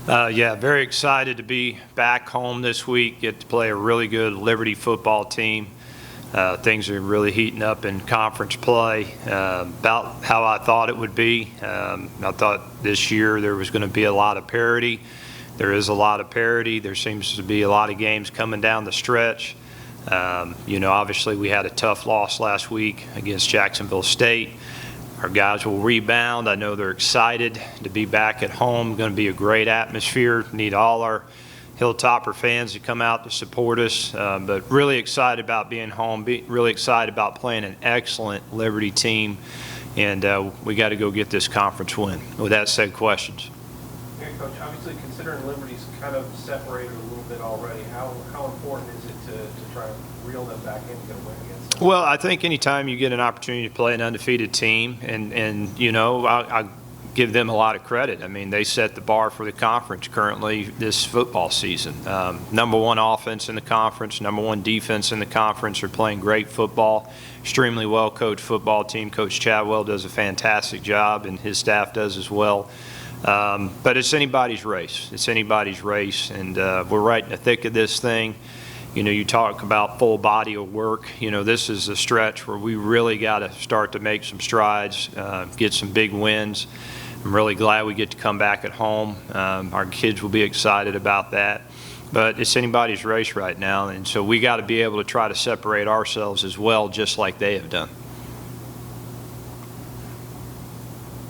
Yeah, very excited to be back home this week, get to play a really good Liberty football team. Things are really heating up in conference play, about how I thought it would be. I thought this year there was going to be a lot of parity. There is a lot of parity. There seems to be a lot of games coming down the stretch. Obviously we had a tough loss last week against Jacksonville State. Our guys will rebound. I know they're excited to be back at home. Going to be a great atmosphere. Need all our Hilltopper fans to come out to support us. But really excited about being home. Really excited about playing an excellent Liberty team. And we got to go get this conference win. With that said, questions. Yeah, Coach, obviously considering Liberty's kind of separated a little bit already, how important is it to try and reel them back in and get a win against them? Well, I think anytime you get an opportunity to play an undefeated team, and I give them a lot of credit. I mean, they set the bar for the conference currently this football season. Number one offense in the conference, number one defense in the conference. Are playing great football, extremely well coached football team. Coach Chadwell does a fantastic job, and his staff does as well. But it's anybody's race. It's anybody's race, and we're right in the thick of this thing. You talk about full body of work. This is a stretch where we really got to start to make some strides, get some big wins. I'm really glad we get to come back at home. Our kids will be excited about that. But it's anybody's race right now, and so we got to be able to try to separate ourselves as well, just like they have done.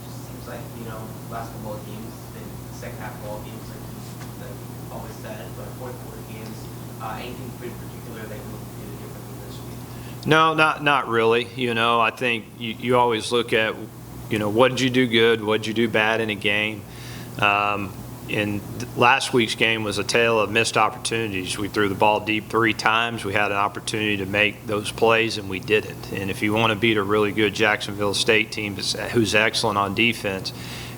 Seems like, last couple of games, the second half ball games, like you always said, but fourth quarter games, anything in particular that you look to do differently this week? No, not really. I think you always look at, what did you do good, what did you do bad in a game. And last week's game was a tale of missed opportunities. We threw the ball deep 3 times. We had an opportunity to make those plays, and we didn't. And if you want to beat a really good Jacksonville State team who's excellent on defense,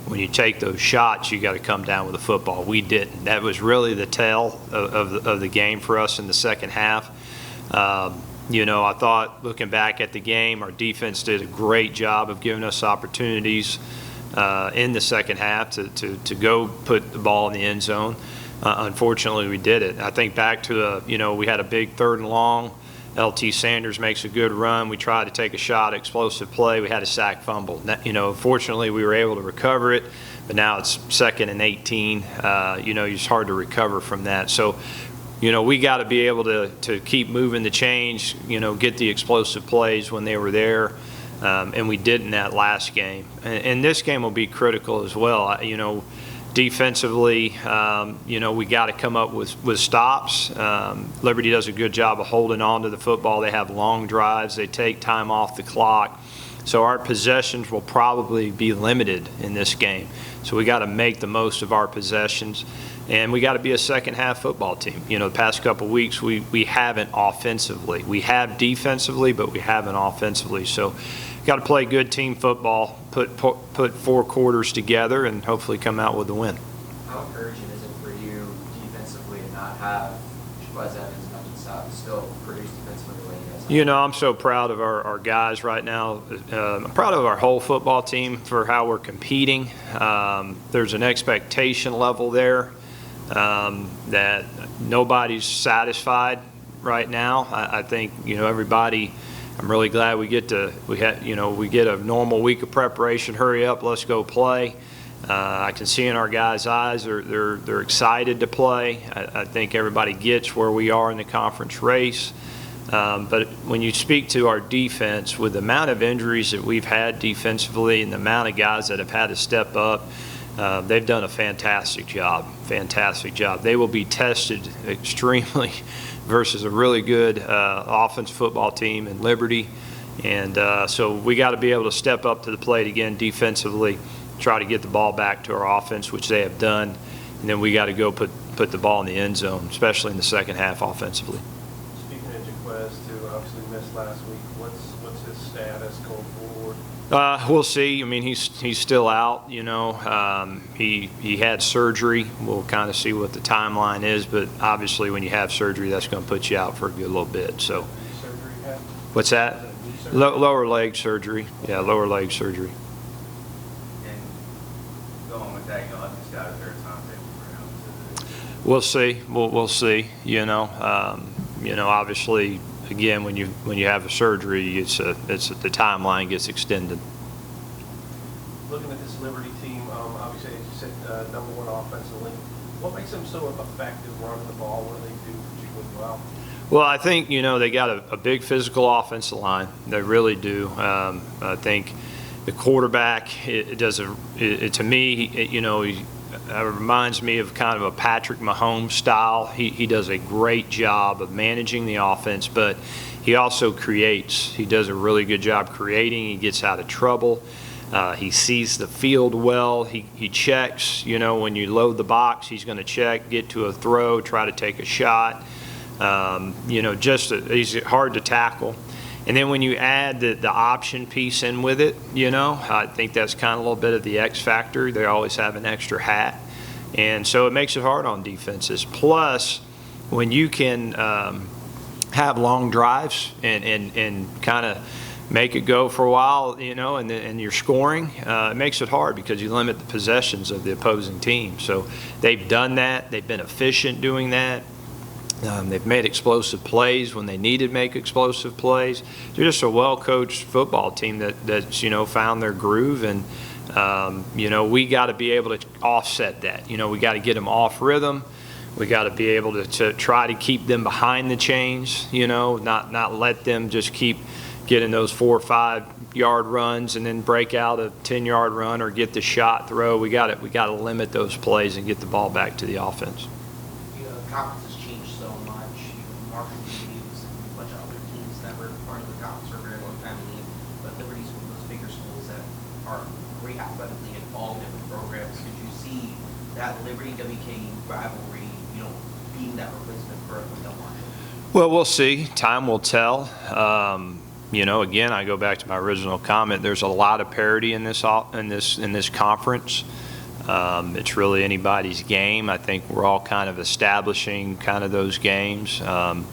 when you take those shots, you got to come down with the football. We didn't. That was really the tale of the game for us in the second half. I thought, looking back at the game, our defense did a great job of giving us opportunities in the second half to go put the ball in the end zone. Unfortunately, we did it. I think back to we had a big 3rd and long. LT Sanders makes a good run. We tried to take a shot, explosive play. We had a sack fumble. Fortunately, we were able to recover it, but now it's 2nd and 18. It's hard to recover from that. So, we got to be able to keep moving the chains, get the explosive plays when they were there. And we did in that last game. And this game will be critical as well. Defensively, we got to come up with stops. Liberty does a good job of holding on to the football. They have long drives. They take time off the clock. So our possessions will probably be limited in this game. So we got to make the most of our possessions. And we got to be a second half football team. The past couple of weeks we haven't offensively. We have defensively, but we haven't offensively. So got to play good team football, put 4 quarters together, and hopefully come out with a win. How encouraging is it for you defensively to not have Buzz Evans and still produce defensively the way you guys have? I'm so proud of our guys right now. I'm proud of our whole football team for how we're competing. There's an expectation level there that nobody's satisfied right now. I think everybody. I'm really glad we get a normal week of preparation. Hurry up, let's go play. I can see in our guys' eyes they're excited to play. I think everybody gets where we are in the conference race. But when you speak to our defense, with the amount of injuries that we've had defensively and the amount of guys that have had to step up, they've done a fantastic job. Fantastic job. They will be tested extremely versus a really good offense football team in Liberty. And so we got to be able to step up to the plate again defensively, try to get the ball back to our offense, which they have done. And then we got to go put the ball in the end zone, especially in the second half offensively. Speaking of Jaquez, who obviously missed last week, what's his status going forward? We'll see. I mean, he's still out. He had surgery. We'll kind of see what the timeline is. But obviously, when you have surgery, that's going to put you out for a good little bit. So, Surgery happened? What's that? Lower leg surgery. Yeah, lower leg surgery. And going with that, I just got a third timetable for him. We'll see. We'll see. Obviously, again, when you have a surgery, the timeline gets extended. Looking at this Liberty team, obviously, as you said, #1 offensively. What makes them so effective running the ball? What do they do particularly well? Well, I think, they got a big physical offensive line. They really do. I think the quarterback, to me, it reminds me of kind of a Patrick Mahomes style. He does a great job of managing the offense, but he also creates. He does a really good job creating. He gets out of trouble. He sees the field well. He checks. When you load the box, he's going to check, get to a throw, try to take a shot. He's hard to tackle. And then when you add the option piece in with it, I think that's kind of a little bit of the X factor. They always have an extra hat. And so it makes it hard on defenses. Plus, when you can have long drives and kind of make it go for a while, and you're scoring, it makes it hard because you limit the possessions of the opposing team. So they've done that. They've been efficient doing that. They've made explosive plays when they needed to make explosive plays. They're just a well-coached football team that's found their groove, and we got to be able to offset that. We got to get them off rhythm. We got to be able to try to keep them behind the chains. Not let them just keep getting those 4 or 5 yard runs and then break out a 10-yard run or get the shot throw. We got to limit those plays and get the ball back to the offense. The conference has changed so much. Marshall Reeves and a bunch of other teams that were part of the conference for a very long time in the league. But Liberty's one of those bigger schools that are great athletically in all different programs. Could you see that Liberty WKU rivalry, being that replacement for Marshall? Well, we'll see. Time will tell. Again, I go back to my original comment. There's a lot of parity in this conference. It's really anybody's game. I think we're all kind of establishing kind of those games. Could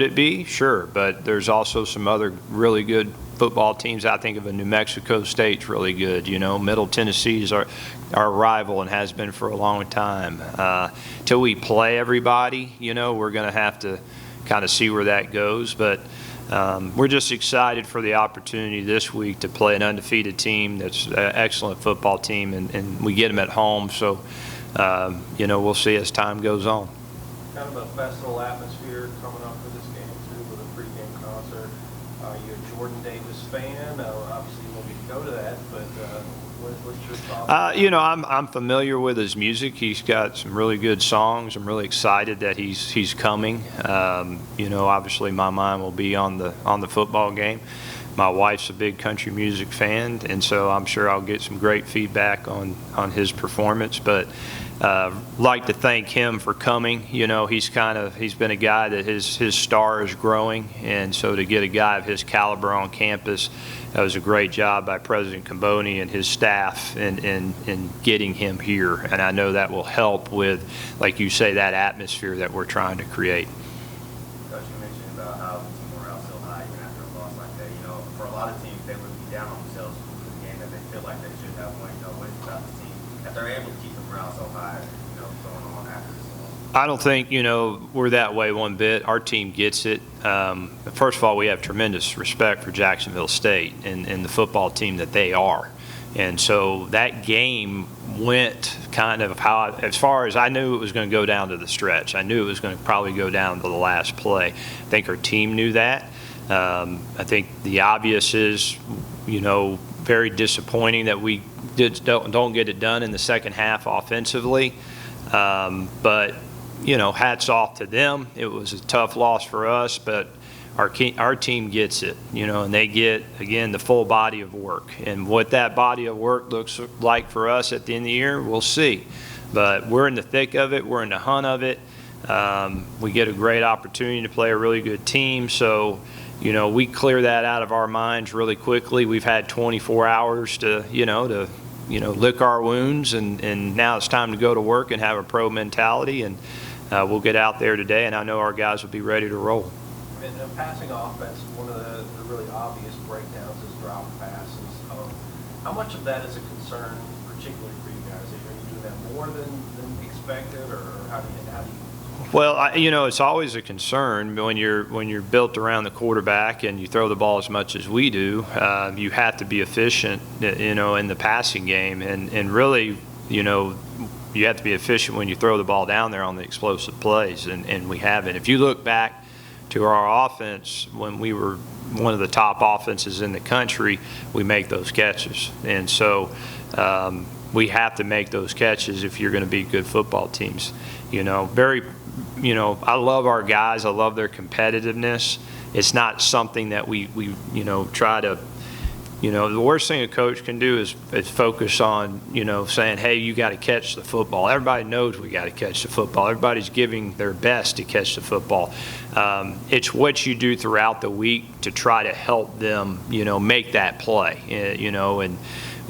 it be? Sure, but there's also some other really good football teams. I think of a New Mexico State's really good. Middle Tennessee's our rival and has been for a long time. Till we play everybody, we're going to have to kind of see where that goes. But we're just excited for the opportunity this week to play an undefeated team that's an excellent football team, and we get them at home. So, we'll see as time goes on. Kind of a festival atmosphere coming up for this game, too, with a pregame concert. Are you a Jordan Davis fan? Obviously, you won't get to go to that, but what's your thoughts? I'm familiar with his music. He's got some really good songs. I'm really excited that he's coming. Obviously my mind will be on the football game. My wife's a big country music fan, and so I'm sure I'll get some great feedback on his performance. But like to thank him for coming. He's been a guy that his star is growing, and so to get a guy of his caliber on campus, that was a great job by President Camboni and his staff in getting him here. And I know that will help with, like you say, that atmosphere that we're trying to create. Coach, you mentioned about how the team morale is so high even after a loss like that. For a lot of teams, they would be down on themselves for the game that they feel like they should have won. What is it about the team that they're able to keep the morale so high, going on after this loss? I don't think, we're that way one bit. Our team gets it. First of all, we have tremendous respect for Jacksonville State and the football team that they are. And so that game went kind of as far as I knew it was going to go down to the stretch. I knew it was going to probably go down to the last play. I think our team knew that. I think the obvious is, very disappointing that we don't get it done in the second half offensively. But hats off to them. It was a tough loss for us, but our team gets it, and they get, again, the full body of work. And what that body of work looks like for us at the end of the year, we'll see. But we're in the thick of it. We're in the hunt of it. We get a great opportunity to play a really good team. So, we clear that out of our minds really quickly. We've had 24 hours to lick our wounds, and now it's time to go to work and have a pro mentality. And we'll get out there today, and I know our guys will be ready to roll. In the passing offense, one of the really obvious breakdowns is drop passes. How much of that is a concern, particularly for you guys? Are you doing that more than expected, or how do you? Well, it's always a concern when you're built around the quarterback and you throw the ball as much as we do. You have to be efficient, in the passing game, and really, you have to be efficient when you throw the ball down there on the explosive plays, and we haven't. If you look back to our offense when we were one of the top offenses in the country, we make those catches, and so we have to make those catches if you're going to be good football teams. I love our guys. I love their competitiveness. It's not something that we try to, the worst thing a coach can do is focus on, saying, hey, you got to catch the football. Everybody knows we got to catch the football. Everybody's giving their best to catch the football. It's what you do throughout the week to try to help them, make that play,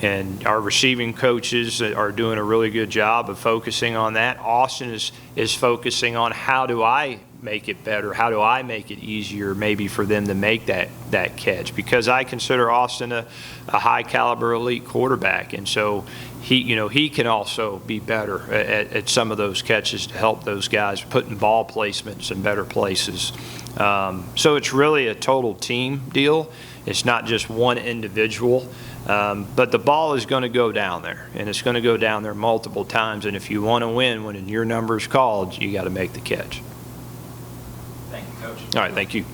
and our receiving coaches are doing a really good job of focusing on that. Austin is focusing on how do I make it better? How do I make it easier maybe for them to make that catch? Because I consider Austin a high caliber elite quarterback, and so he can also be better at some of those catches to help those guys putting ball placements in better places. So it's really a total team deal. It's not just one individual. But the ball is going to go down there, and it's going to go down there multiple times. And if you want to win when your number is called, you got to make the catch. Thank you, Coach. All right, thank you.